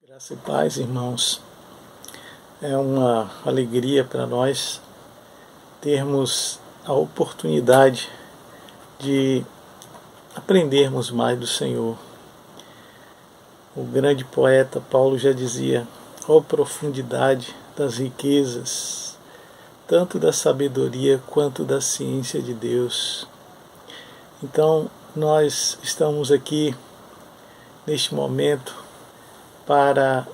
Graça e paz, irmãos. É uma alegria para nós termos a oportunidade de aprendermos mais do Senhor. O grande poeta Paulo já dizia: ó profundidade das riquezas, tanto da sabedoria quanto da ciência de Deus. Então, nós estamos aqui neste momento para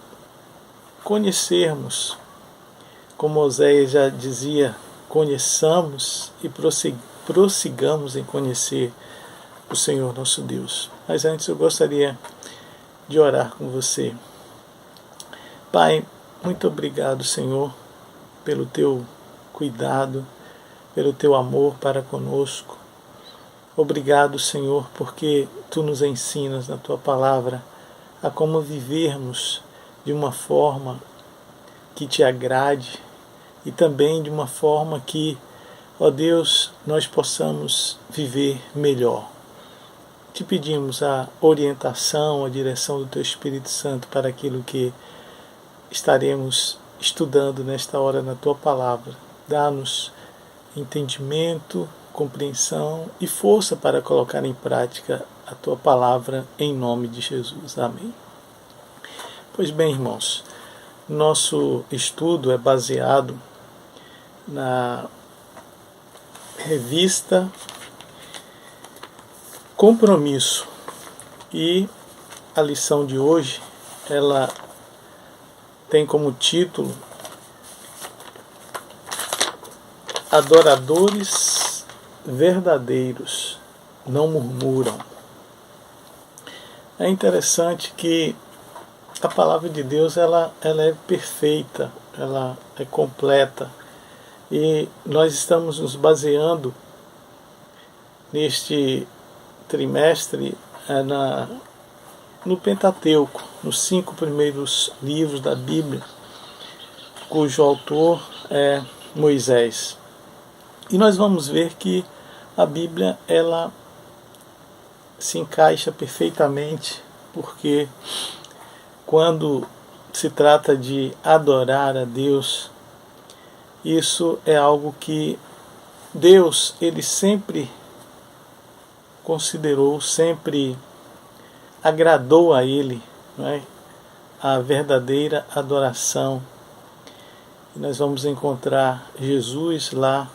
conhecermos, como Oséias já dizia, conheçamos e prossigamos em conhecer o Senhor nosso Deus. Mas antes eu gostaria de orar com você. Pai, muito obrigado, Senhor, pelo teu cuidado, pelo teu amor para conosco. Obrigado, Senhor, porque tu nos ensinas na tua palavra a como vivermos de uma forma que te agrade e também de uma forma que, ó Deus, nós possamos viver melhor. Te pedimos a orientação, a direção do Teu Espírito Santo para aquilo que estaremos estudando nesta hora na Tua Palavra. Dá-nos entendimento, compreensão e força para colocar em prática a Tua Palavra em nome de Jesus. Amém. Pois bem, irmãos, nosso estudo é baseado na revista Compromisso. E a lição de hoje, ela tem como título Adoradores verdadeiros não murmuram. É interessante que a palavra de Deus ela é perfeita, ela é completa. E nós estamos nos baseando neste trimestre no Pentateuco, nos 5 primeiros livros da Bíblia, cujo autor é Moisés. E nós vamos ver que a Bíblia ela se encaixa perfeitamente, porque quando se trata de adorar a Deus, isso é algo que Deus ele sempre considerou, sempre agradou a Ele, não é? A verdadeira adoração. E nós vamos encontrar Jesus lá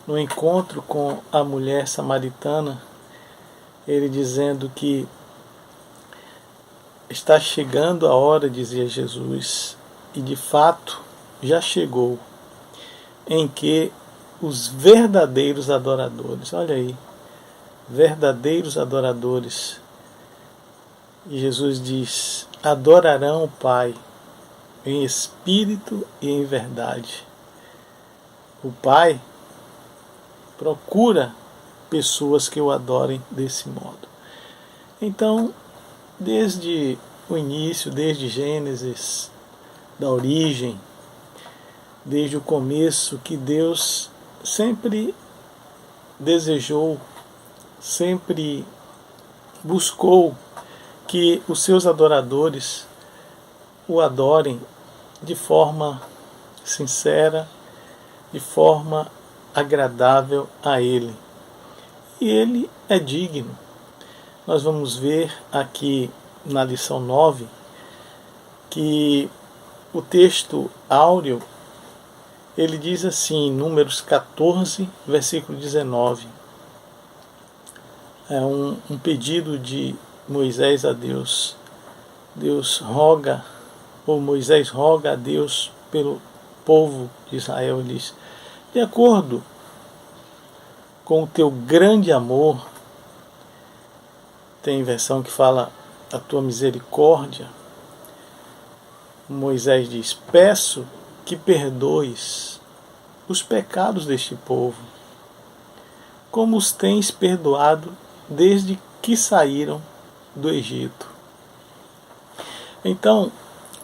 no encontro com a mulher samaritana, ele dizendo que está chegando a hora, dizia Jesus, e de fato já chegou, em que os verdadeiros adoradores, olha aí, verdadeiros adoradores, e Jesus diz, adorarão o Pai em espírito e em verdade. O Pai procura pessoas que o adorem desse modo. Então, desde o início, desde Gênesis, da origem, desde o começo, que Deus sempre desejou, sempre buscou que os seus adoradores o adorem de forma sincera, de forma agradável a Ele. E Ele é digno. Nós vamos ver aqui na lição 9 que o texto áureo ele diz assim, Números 14, versículo 19. É um pedido de Moisés a Deus. Deus roga, ou Moisés roga a Deus pelo povo de Israel. Ele diz, de acordo com o teu grande amor, tem versão que fala a tua misericórdia, Moisés diz, peço que perdoes os pecados deste povo, como os tens perdoado desde que saíram do Egito. Então,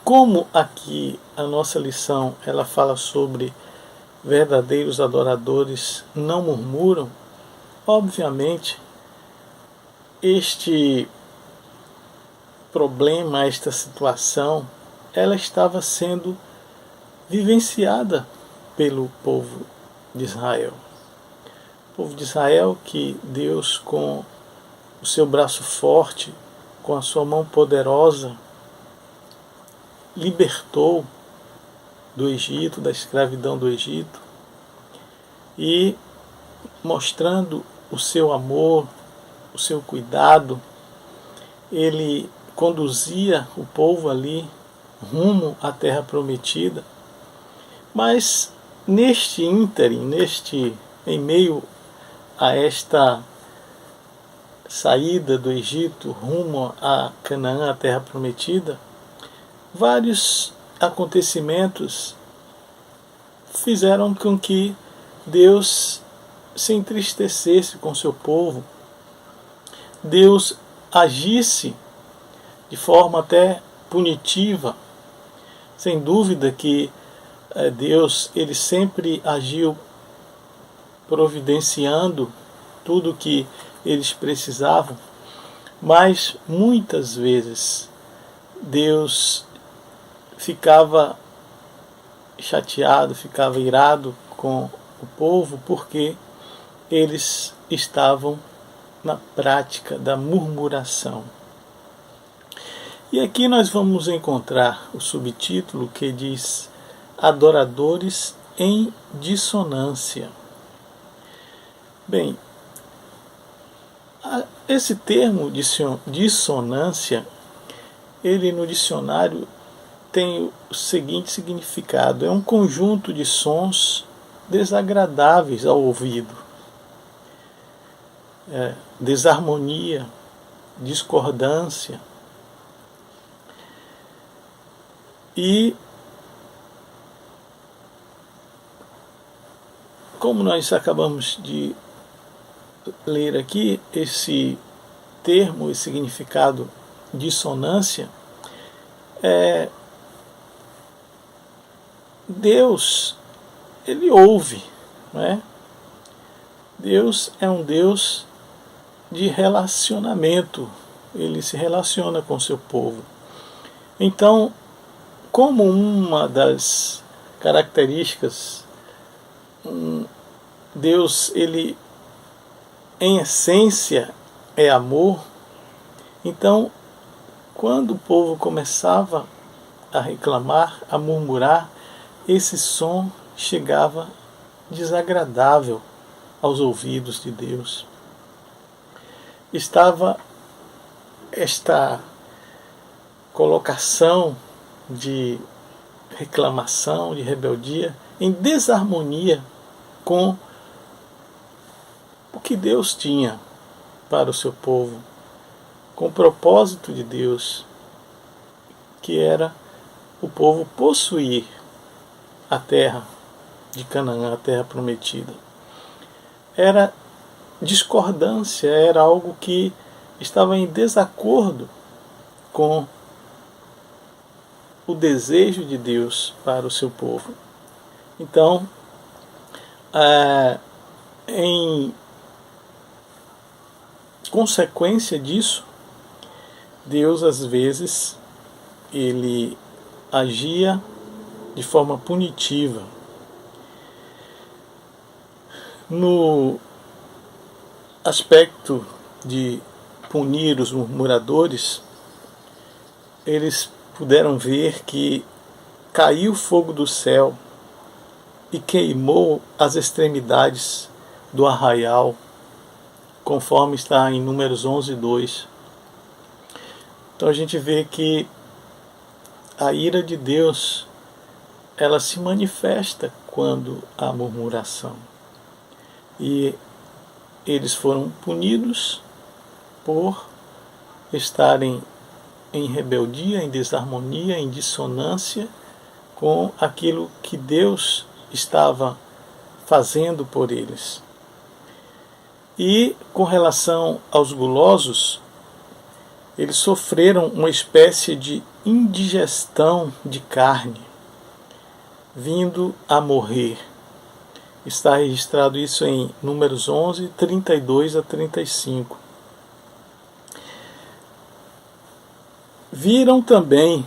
como aqui a nossa lição ela fala sobre verdadeiros adoradores não murmuram, obviamente este problema, a esta situação, ela estava sendo vivenciada pelo povo de Israel. O povo de Israel que Deus, com o seu braço forte, com a sua mão poderosa, libertou do Egito, da escravidão do Egito, e mostrando o seu amor, o seu cuidado, ele conduzia o povo ali rumo à terra prometida. Mas neste ínterim, em meio a esta saída do Egito rumo a Canaã, a terra prometida, vários acontecimentos fizeram com que Deus se entristecesse com seu povo. Deus agisse de forma até punitiva. Sem dúvida que Deus, ele sempre agiu providenciando tudo que eles precisavam, mas muitas vezes Deus ficava chateado, ficava irado com o povo, porque eles estavam na prática da murmuração. E aqui nós vamos encontrar o subtítulo que diz: Adoradores em dissonância. Bem, esse termo dissonância, ele no dicionário tem o seguinte significado: é um conjunto de sons desagradáveis ao ouvido, desarmonia, discordância. E como nós acabamos de ler aqui, esse termo, esse significado dissonância, Deus, ele ouve, não é? Deus é um Deus de relacionamento, ele se relaciona com o seu povo. Então, como uma das características, Deus, ele em essência é amor, então quando o povo começava a reclamar, a murmurar, esse som chegava desagradável aos ouvidos de Deus. Estava esta colocação de reclamação, de rebeldia, em desarmonia com o que Deus tinha para o seu povo, com o propósito de Deus, que era o povo possuir a terra de Canaã, a terra prometida. Era discordância, era algo que estava em desacordo com o desejo de Deus para o seu povo. Então, em consequência disso, Deus às vezes ele agia de forma punitiva. No aspecto de punir os murmuradores, eles puderam ver que caiu fogo do céu e queimou as extremidades do arraial, conforme está em Números 11:2. Então a gente vê que a ira de Deus, ela se manifesta quando há murmuração. E eles foram punidos por estarem em rebeldia, em desarmonia, em dissonância com aquilo que Deus estava fazendo por eles. E com relação aos gulosos, eles sofreram uma espécie de indigestão de carne, vindo a morrer. Está registrado isso em Números 11, 32 a 35. viram também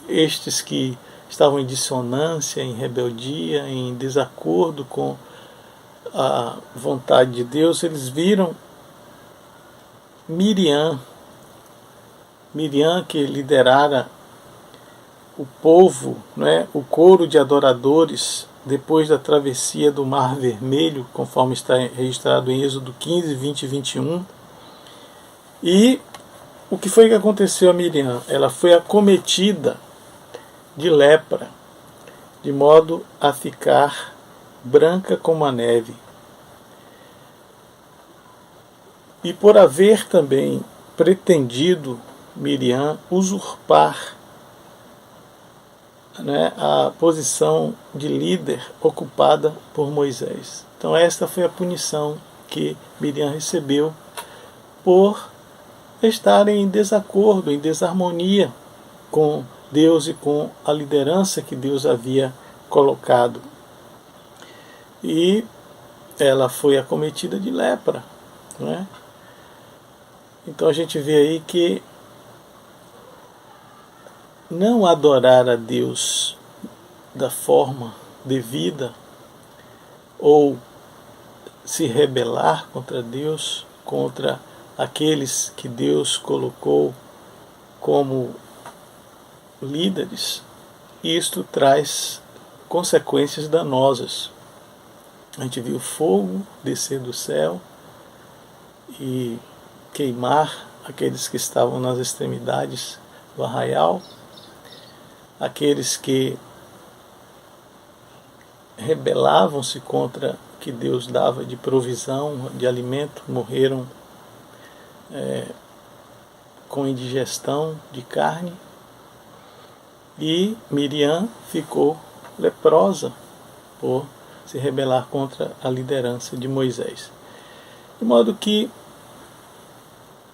estes que estavam em dissonância, em rebeldia, em desacordo com a vontade de Deus, eles viram Miriam que liderara o povo, né, o coro de adoradores, depois da travessia do Mar Vermelho, conforme está registrado em Êxodo 15, 20 e 21. E o que foi que aconteceu a Miriam? Ela foi acometida de lepra, de modo a ficar branca como a neve. E por haver também pretendido Miriam usurpar, né, a posição de líder ocupada por Moisés. Então esta foi a punição que Miriam recebeu por estar em desacordo, em desarmonia com Deus e com a liderança que Deus havia colocado. E ela foi acometida de lepra, não é? Então a gente vê aí que não adorar a Deus da forma devida ou se rebelar contra Deus, contra aqueles que Deus colocou como líderes, isto traz consequências danosas. A gente viu fogo descer do céu e queimar aqueles que estavam nas extremidades do arraial, aqueles que rebelavam-se contra o que Deus dava de provisão, de alimento, morreram com indigestão de carne. E Miriam ficou leprosa por se rebelar contra a liderança de Moisés. De modo que,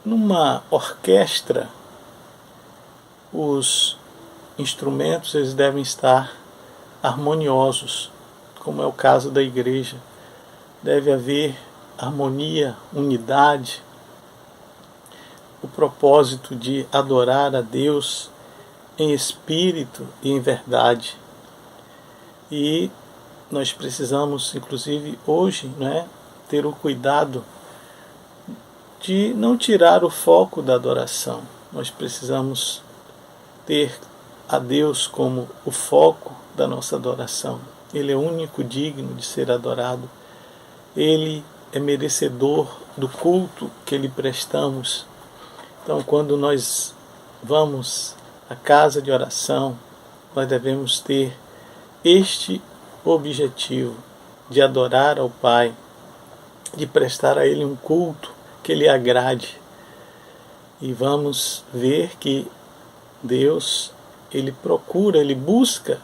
numa orquestra, os instrumentos eles devem estar harmoniosos, como é o caso da igreja. Deve haver harmonia, unidade, o propósito de adorar a Deus em espírito e em verdade. E nós precisamos, inclusive hoje, né, ter o cuidado de não tirar o foco da adoração. Nós precisamos ter a Deus como o foco da nossa adoração. Ele é o único digno de ser adorado. Ele é merecedor do culto que lhe prestamos. Então, quando nós vamos à casa de oração, nós devemos ter este objetivo de adorar ao Pai, de prestar a Ele um culto que lhe agrade. E vamos ver que Deus, Ele procura, Ele busca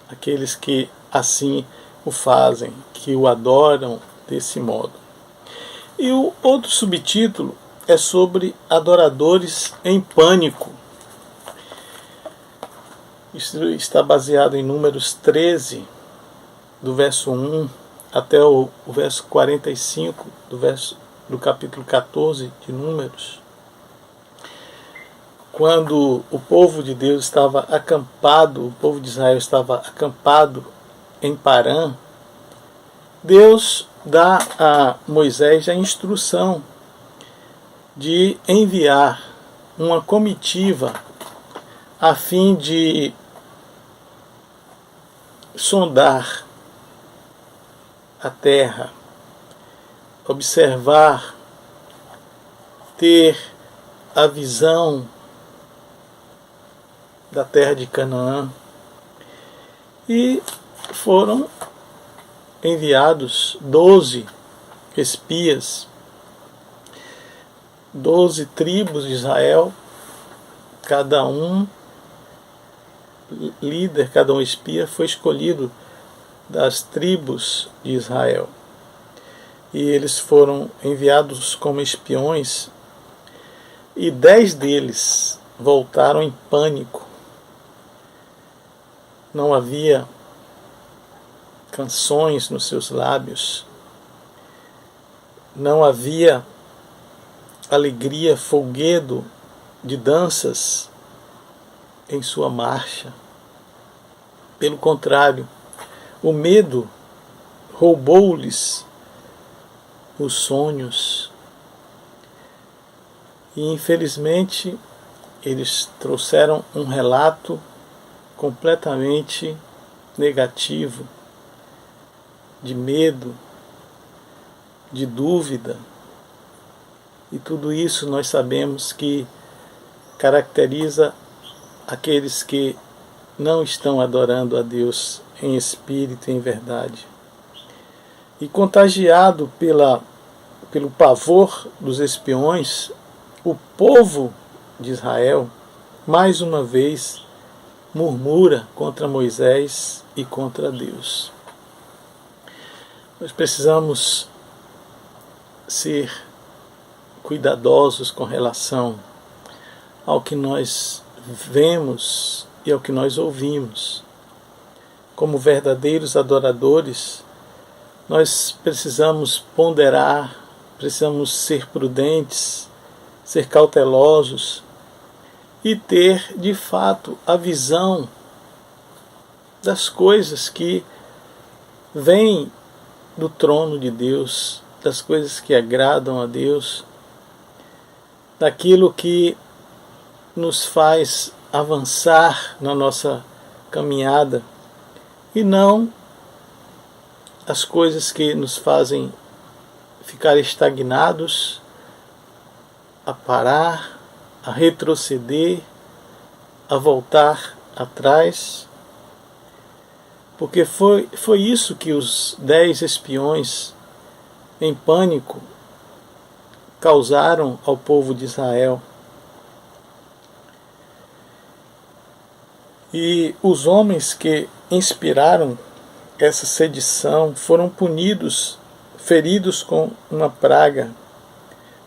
aqueles que assim o fazem, que o adoram desse modo. E o outro subtítulo é sobre adoradores em pânico. Isso está baseado em Números 13, do verso 1 até o verso 45 do capítulo 14 de Números. Quando o povo de Deus estava acampado, o povo de Israel estava acampado em Parã, Deus dá a Moisés a instrução de enviar uma comitiva a fim de sondar a terra, observar, ter a visão da terra de Canaã. E foram enviados 12 espias, 12 tribos de Israel, cada um líder, cada um espia foi escolhido das tribos de Israel. E eles foram enviados como espiões, e 10 deles voltaram em pânico. Não havia canções nos seus lábios, não havia alegria, folguedo de danças em sua marcha. Pelo contrário, o medo roubou-lhes os sonhos e, infelizmente, eles trouxeram um relato completamente negativo, de medo, de dúvida, e tudo isso nós sabemos que caracteriza aqueles que não estão adorando a Deus em espírito e em verdade. E contagiado pelo pavor dos espiões, o povo de Israel, mais uma vez, murmura contra Moisés e contra Deus. Nós precisamos ser cuidadosos com relação ao que nós vemos e ao que nós ouvimos. Como verdadeiros adoradores, nós precisamos ponderar, precisamos ser prudentes, ser cautelosos e ter, de fato, a visão das coisas que vêm do trono de Deus, das coisas que agradam a Deus, daquilo que nos faz avançar na nossa caminhada e não as coisas que nos fazem ficar estagnados, a parar, a retroceder, a voltar atrás. Porque foi isso que os 10 espiões, em pânico, causaram ao povo de Israel. E os homens que inspiraram essa sedição foram punidos, feridos com uma praga,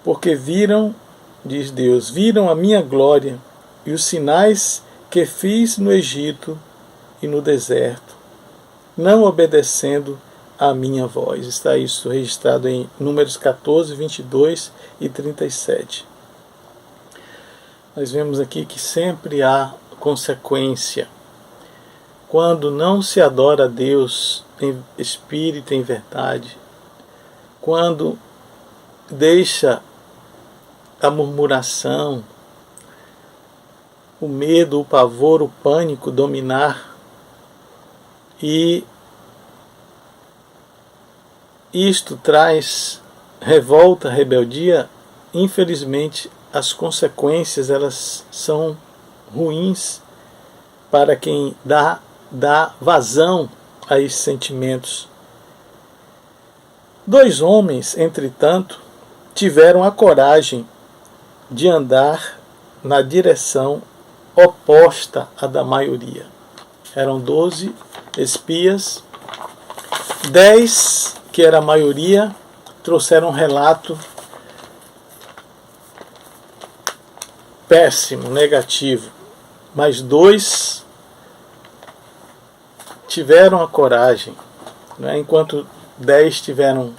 porque viram, diz Deus, viram a minha glória e os sinais que fiz no Egito e no deserto, não obedecendo à minha voz. Está isso registrado em Números 14, 22 e 37. Nós vemos aqui que sempre há consequência. Quando não se adora a Deus em espírito e em verdade, quando deixa a murmuração, o medo, o pavor, o pânico dominar, e isto traz revolta, rebeldia, infelizmente as consequências elas são ruins para quem dá vazão a esses sentimentos. 2 homens, entretanto, tiveram a coragem de andar na direção oposta à da maioria. Eram 12 espias, 10, que era a maioria, trouxeram um relato péssimo, negativo, mas 2 tiveram a coragem, né? Enquanto 10 tiveram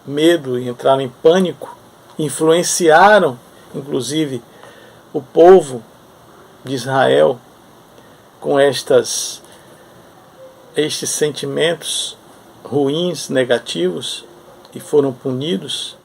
medo e entraram em pânico, influenciaram, inclusive, o povo de Israel com estes sentimentos ruins, negativos, e foram punidos.